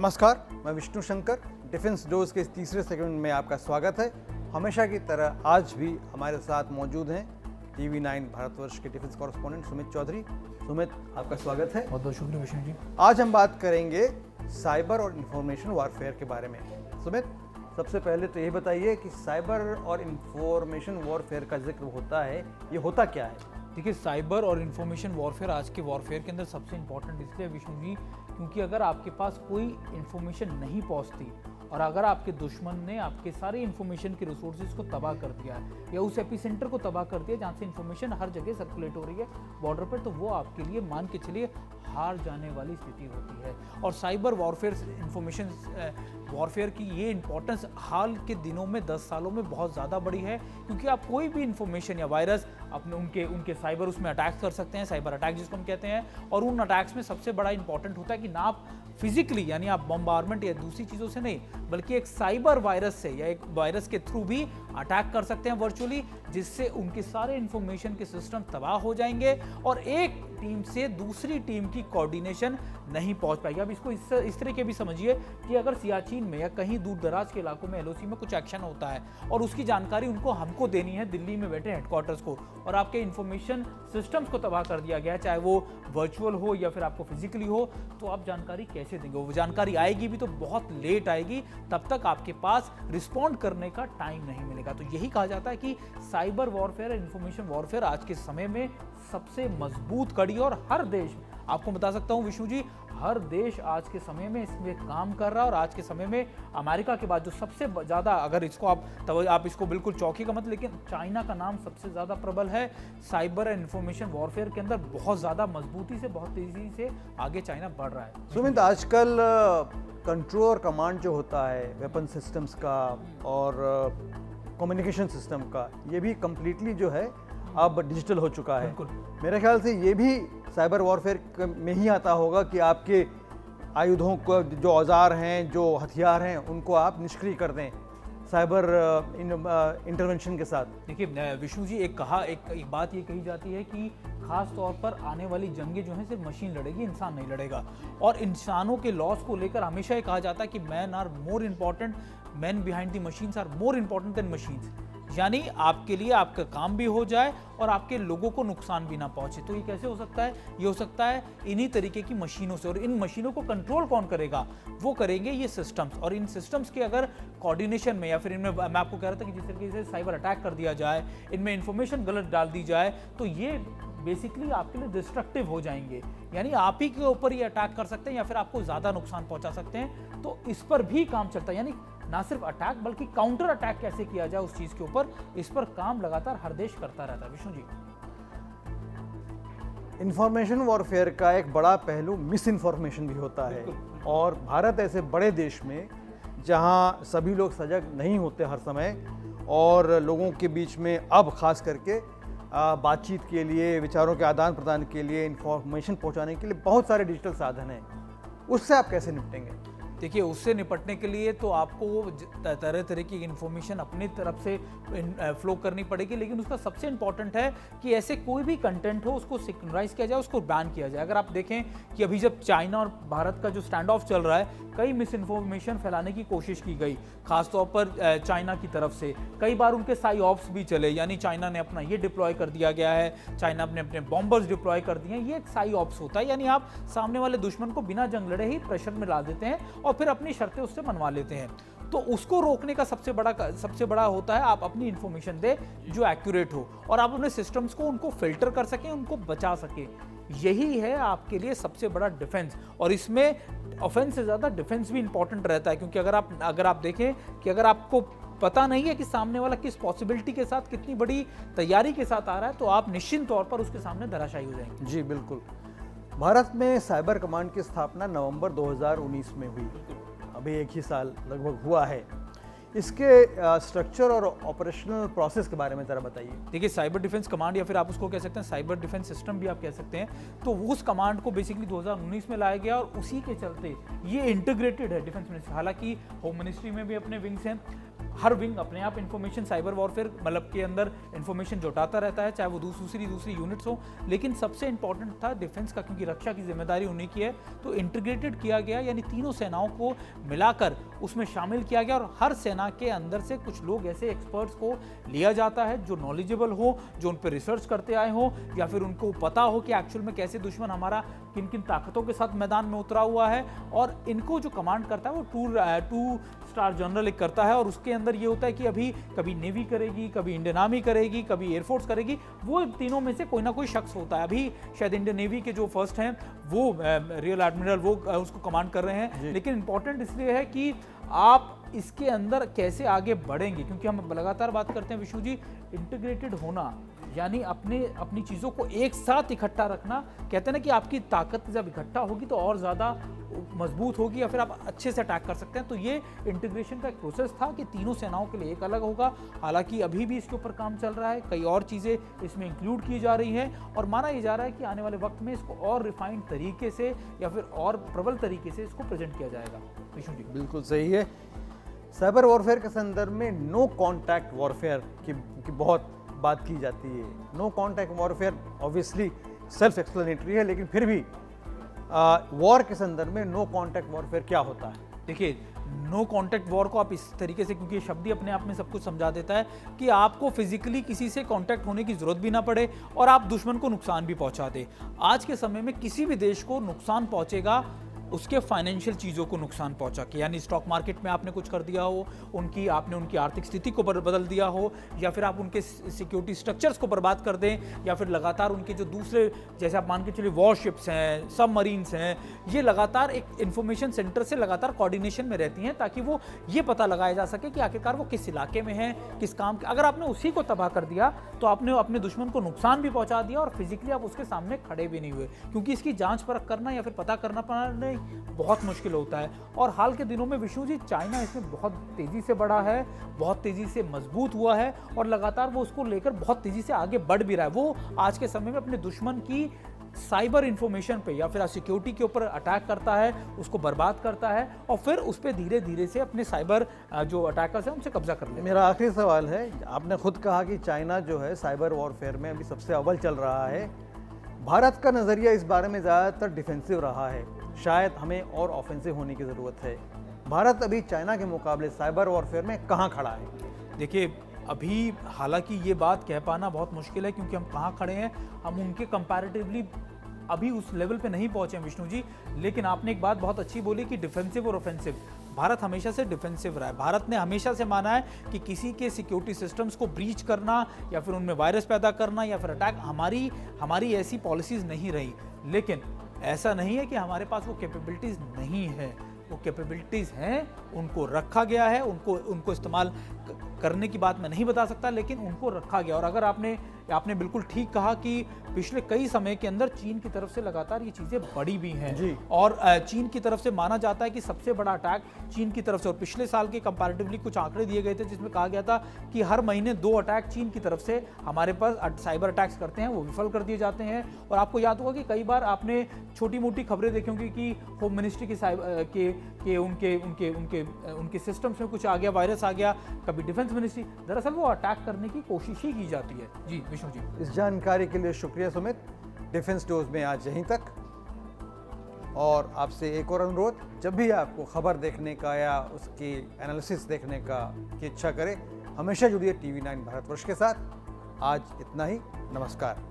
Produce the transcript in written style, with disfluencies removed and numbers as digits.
नमस्कार, मैं Vishnu Shankar. Defence dose के इस तीसरे सेगमेंट में आपका स्वागत है। हमेशा की तरह आज भी हमारे साथ मौजूद हैं TV9 भारतवर्ष के डिफेंस कॉरेस्पॉन्डेंट सुमित चौधरी। सुमित, आपका स्वागत है। बहुत बहुत शुक्रिया विष्णु जी। आज हम बात करेंगे साइबर और इंफॉर्मेशन वॉरफेयर के बारे में। सुमित, सबसे पहले तो ये बताइए कि साइबर और इंफॉर्मेशन वॉरफेयर का जिक्र होता है, ये होता क्या है? देखिए, साइबर और इंफॉर्मेशन वॉरफेयर आज के वॉरफेयर के अंदर सबसे इंपॉर्टेंट इसलिए विष्णु जी क्योंकि अगर आपके पास कोई इंफॉर्मेशन नहीं पहुंचती और अगर आपके दुश्मन ने आपके सारे इंफॉर्मेशन के रिसोर्सेज को तबाह कर दिया है या उस एपिसेंटर को तबाह कर दिया जहाँ से इंफॉर्मेशन हर जगह सर्कुलेट हो रही है बॉर्डर पर, तो वो आपके लिए मान के चलिए हार जाने वाली स्थिति होती है। और साइबर वॉरफेयर इंफॉर्मेशन वॉरफेयर की ये इंपॉर्टेंस हाल के दिनों में 10 सालों में बहुत ज़्यादा बढ़ी है क्योंकि आप कोई भी इंफॉर्मेशन या वायरस अपने उनके साइबर उसमें अटैक कर सकते हैं, साइबर अटैक जिसको हम कहते हैं। और उन अटैक्स में सबसे बड़ा इंपॉर्टेंट होता है कि ना आप फिजिकली यानी आप बम्बारमेंट या दूसरी चीज़ों से नहीं बल्कि एक साइबर वायरस से या एक वायरस के थ्रू भी अटैक कर सकते हैं वर्चुअली, जिससे उनके सारे इंफॉर्मेशन के सिस्टम तबाह हो जाएंगे और एक टीम से दूसरी टीम की कोऑर्डिनेशन नहीं पहुंच पाएगी। अब इसको इस तरह के भी समझिए कि अगर सियाचिन में या कहीं दूर दराज के इलाकों में LOC में कुछ एक्शन होता है और उसकी जानकारी हमको देनी है दिल्ली में बैठे हेडक्वार्टर्स को, और आपके इंफॉर्मेशन सिस्टम्स को तबाह कर दिया गया है, चाहे वो वर्चुअल हो या फिर आपको फिजिकली हो, तो आप जानकारी कैसे देंगे? वो जानकारी आएगी भी तो बहुत लेट आएगी, तब तक आपके पास रिस्पॉन्ड करने का टाइम नहीं मिलेगा। तो यही कहा जाता है कि साइबर वॉरफेयर, इंफॉर्मेशन वॉरफेयर आज के समय में सबसे मजबूत कड़ी, और हर देश, आपको बता सकता हूं विष्णु जी, हर देश आज के समय में इसमें काम कर रहा है। और आज के समय में अमेरिका के बाद जो सबसे ज्यादा, अगर इसको आप इसको बिल्कुल चौंकी का मत, लेकिन चाइना का नाम सबसे ज्यादा प्रबल है साइबर एंड इंफॉर्मेशन वॉरफेयर के अंदर। बहुत ज्यादा मजबूती से, बहुत तेजी से आगे चाइना बढ़ रहा है। सुमित, आजकल कंट्रोल और कमांड जो होता है वेपन सिस्टम्स का और कम्युनिकेशन सिस्टम का, ये भी कंप्लीटली जो है अब डिजिटल हो चुका है। मेरे ख्याल से ये भी साइबर वॉरफेयर में ही आता होगा कि आपके आयुधों को, जो औजार हैं, जो हथियार हैं, उनको आप निष्क्रिय कर दें साइबर इंटरवेंशन के साथ। देखिए विष्णु जी, एक बात ये कही जाती है कि खास तौर पर आने वाली जंगें जो हैं सिर्फ मशीन लड़ेगी, इंसान नहीं लड़ेगा। और इंसानों के लॉस को लेकर हमेशा ये कहा जाता है कि man are more important, man behind the machines are more important than machines. यानी आपके लिए आपका काम भी हो जाए और आपके लोगों को नुकसान भी ना पहुंचे। तो ये कैसे हो सकता है? ये हो सकता है इन्हीं तरीके की मशीनों से। और इन मशीनों को कंट्रोल कौन करेगा? वो करेंगे ये सिस्टम्स। और इन सिस्टम्स के अगर कोऑर्डिनेशन में या फिर इनमें, मैं आपको कह रहा था कि जिस तरीके से साइबर अटैक कर दिया जाए, इनमें इंफॉर्मेशन गलत डाल दी जाए, तो ये बेसिकली आपके लिए डिस्ट्रक्टिव हो जाएंगे। यानी आप ही के ऊपर ये अटैक कर सकते हैं या फिर आपको ज़्यादा नुकसान पहुंचा सकते हैं। तो इस पर भी काम चलता है, यानी ना सिर्फ अटैक बल्कि काउंटर अटैक कैसे किया जाए उस चीज़ के ऊपर, इस पर काम लगातार हर देश करता रहता है। विष्णु जी, इंफॉर्मेशन वॉरफेयर का एक बड़ा पहलू मिस इन्फॉर्मेशन भी होता है। और भारत ऐसे बड़े देश में जहां सभी लोग सजग नहीं होते हर समय, और लोगों के बीच में अब खास करके बातचीत के लिए, विचारों के आदान प्रदान के लिए, इंफॉर्मेशन पहुंचाने के लिए बहुत सारे डिजिटल साधन हैं। उससे आप कैसे निपटेंगे? देखिए, उससे निपटने के लिए तो आपको तरह तरह की इन्फॉर्मेशन अपनी तरफ से फ्लो करनी पड़ेगी, लेकिन उसका सबसे इंपॉर्टेंट है कि ऐसे कोई भी कंटेंट हो उसको सिक्योराइज किया जाए, उसको बैन किया जाए। अगर आप देखें कि अभी जब चाइना और भारत का जो स्टैंड ऑफ चल रहा है, कई मिस इन्फॉर्मेशन फैलाने की कोशिश की गई, खासतौर पर चाइना की तरफ से। कई बार उनके साई ऑप्स भी चले, यानी चाइना ने अपना ये डिप्लॉय कर दिया गया है, चाइना ने अपने बॉम्बर्स डिप्लॉय कर दिए हैं। ये एक साई ऑप्स होता है, यानी आप सामने वाले दुश्मन को बिना जंग लड़े ही प्रेशर में ला देते हैं और फिर अपनी शर्तें उससे मनवा लेते हैं। तो उसको रोकने का सबसे बड़ा होता है आप अपनी इंफॉर्मेशन दे जो एक्यूरेट हो, और आप अपने सिस्टम्स को उनको फिल्टर कर सकें, उनको बचा सकें। यही है आपके लिए सबसे बड़ा डिफेंस। और इसमें ऑफेंस से ज़्यादा डिफेंस भी इंपॉर्टेंट रहता है, क्योंकि अगर आप देखें कि अगर आपको पता नहीं है कि सामने वाला किस पॉसिबिलिटी के साथ, कितनी बड़ी तैयारी के साथ आ रहा है, तो आप निश्चित तौर पर उसके सामने धराशायी हो जाएंगे। जी बिल्कुल। भारत में साइबर कमांड की स्थापना नवंबर 2019 में हुई। अभी 1 ही साल लगभग हुआ है। इसके स्ट्रक्चर और ऑपरेशनल प्रोसेस के बारे में ज़रा बताइए। देखिए, साइबर डिफेंस कमांड या फिर आप उसको कह सकते हैं साइबर डिफेंस सिस्टम भी आप कह सकते हैं, तो उस कमांड को बेसिकली 2019 में लाया गया और उसी के चलते ये इंटीग्रेटेड है डिफेंस मिनिस्ट्री। हालांकि होम मिनिस्ट्री में भी अपने विंग्स हैं, हर विंग अपने आप इंफॉर्मेशन साइबर वॉरफेयर मतलब के अंदर इंफॉर्मेशन जुटाता रहता है, चाहे वो दूसरी यूनिट्स हो। लेकिन सबसे इंपॉर्टेंट था डिफेंस का, क्योंकि रक्षा की जिम्मेदारी उन्हीं की है, तो इंटीग्रेटेड किया गया, यानी तीनों सेनाओं को मिलाकर उसमें शामिल किया गया। और हर सेना के अंदर से कुछ लोग ऐसे एक्सपर्ट्स को लिया जाता है जो नॉलेजेबल हो, जो उन पर रिसर्च करते आए हो, या फिर उनको पता हो कि एक्चुअल में कैसे दुश्मन हमारा किन किन ताकतों के साथ मैदान में उतरा हुआ है। और इनको जो कमांड करता है वो 2 स्टार जनरल एक करता है, और उसके अंदर ये होता है कि अभी कभी नेवी करेगी, कभी इंडियन आर्मी करेगी, कभी एयरफोर्स करेगी, वो तीनों में से कोई ना कोई शख्स होता है। अभी शायद इंडियन नेवी के जो फर्स्ट हैं वो रियल एडमिरल वो उसको कमांड कर रहे हैं। लेकिन इंपॉर्टेंट इसलिए है कि आप इसके अंदर कैसे आगे बढ़ेंगे, क्योंकि हम लगातार बात करते हैं विष्णु जी, इंटीग्रेटेड होना यानी अपनी चीज़ों को एक साथ इकट्ठा रखना। कहते हैं ना कि आपकी ताकत जब इकट्ठा होगी तो और ज़्यादा मजबूत होगी, या फिर आप अच्छे से अटैक कर सकते हैं। तो ये इंटीग्रेशन का एक प्रोसेस था कि तीनों सेनाओं के लिए एक अलग होगा। हालांकि अभी भी इसके ऊपर काम चल रहा है, कई और चीज़ें इसमें इंक्लूड की जा रही हैं, और माना ये जा रहा है कि आने वाले वक्त में इसको और रिफाइंड तरीके से या फिर और प्रबल तरीके से इसको प्रेजेंट किया जाएगा। विष्णु जी बिल्कुल सही है। साइबर वॉरफेयर के संदर्भ में नो कॉन्टैक्ट वॉरफेयर की बहुत बात की जाती है। No contact warfare obviously self explanatory है, लेकिन फिर भी वॉर के संदर्भ में नो कॉन्टैक्ट वॉरफेयर क्या होता है? देखिए, नो कॉन्टैक्ट वॉर को आप इस तरीके से, क्योंकि ये शब्द ही अपने आप में सब कुछ समझा देता है कि आपको फिजिकली किसी से कांटेक्ट होने की जरूरत भी ना पड़े और आप दुश्मन को नुकसान भी पहुंचा दे। आज के समय में किसी भी देश को नुकसान पहुंचेगा उसके फाइनेंशियल चीज़ों को नुकसान पहुंचा के, यानी स्टॉक मार्केट में आपने कुछ कर दिया हो, आपने उनकी आर्थिक स्थिति को बदल दिया हो, या फिर आप उनके सिक्योरिटी स्ट्रक्चर्स को बर्बाद कर दें, या फिर लगातार उनके जो दूसरे, जैसे आप मान के चलिए वॉरशिप्स हैं, सबमरीन्स हैं, ये लगातार एक इंफॉर्मेशन सेंटर से लगातार कोऑर्डिनेशन में रहती हैं, ताकि वो ये पता लगाया जा सके कि आखिरकार वो किस इलाके में है, किस काम। अगर आपने उसी को तबाह कर दिया तो आपने अपने दुश्मन को नुकसान भी पहुंचा दिया, और फिजिकली आप उसके सामने खड़े भी नहीं हुए, क्योंकि इसकी जांच परख करना या फिर पता करना पाना बहुत मुश्किल होता है। और हाल के दिनों में विष्णु जी चाइना इसमें बहुत तेजी से बढ़ा है, बहुत तेजी से मजबूत हुआ है, और लगातार वो उसको लेकर बहुत तेजी से आगे बढ़ भी रहा है। वो आज के समय में अपने दुश्मन की साइबर इंफॉर्मेशन पे या फिर सिक्योरिटी के ऊपर अटैक करता है, उसको बर्बाद करता है, और फिर उस पर धीरे धीरे से अपने साइबर जो अटैकर्स हैं उनसे कब्जा कर लेते हैं। मेरा आखिरी सवाल है, आपने खुद कहा कि चाइना जो है साइबर वॉरफेयर में अभी सबसे अव्वल चल रहा है। भारत का नज़रिया इस बारे में ज़्यादातर डिफेंसिव रहा है, शायद हमें और ऑफेंसिव होने की ज़रूरत है। भारत अभी चाइना के मुकाबले साइबर वॉरफेयर में कहाँ खड़ा है? देखिए, अभी हालांकि ये बात कह पाना बहुत मुश्किल है, क्योंकि हम कहाँ खड़े हैं, हम उनके कंपैरेटिवली अभी उस लेवल पे नहीं पहुंचे हैं विष्णु जी। लेकिन आपने एक बात बहुत अच्छी बोली कि डिफेंसिव और ऑफेंसिव, भारत हमेशा से डिफेंसिव रहा है। भारत ने हमेशा से माना है कि किसी के सिक्योरिटी सिस्टम्स को ब्रीच करना या फिर उनमें वायरस पैदा करना या फिर अटैक, हमारी ऐसी पॉलिसीज नहीं रही। लेकिन ऐसा नहीं है कि हमारे पास वो कैपेबिलिटीज़ नहीं है, वो कैपेबिलिटीज़ हैं, उनको रखा गया है, उनको इस्तेमाल करने की बात मैं नहीं बता सकता, लेकिन उनको रखा गया। और अगर आपने बिल्कुल ठीक कहा कि पिछले कई समय के अंदर चीन की तरफ से लगातार ये चीज़ें बढ़ी भी हैं, और चीन की तरफ से माना जाता है कि सबसे बड़ा अटैक चीन की तरफ से, और पिछले साल के कंपैरेटिवली कुछ आंकड़े दिए गए थे जिसमें कहा गया था कि हर महीने 2 अटैक चीन की तरफ से हमारे पास साइबर अटैक्स करते हैं, वो विफल कर दिए जाते हैं। और आपको याद होगा कि कई बार आपने छोटी मोटी खबरें देखी होंगी कि होम मिनिस्ट्री के उनके सिस्टम्स में कुछ आ गया, वायरस आ गया, कभी डिफेंस मिनिस्ट्री, दरअसल वो अटैक करने की कोशिश ही की जाती है। जी विष्णु जी, इस जानकारी के लिए शुक्रिया सुमित। डिफेंस डोज में आज यहीं तक, और आपसे एक और अनुरोध, जब भी आपको खबर देखने का या उसकी एनालिसिस देखने का की इच्छा करे, हमेशा जुड़िए TV9 भारतवर्ष के साथ। आज इतना ही, नमस्कार।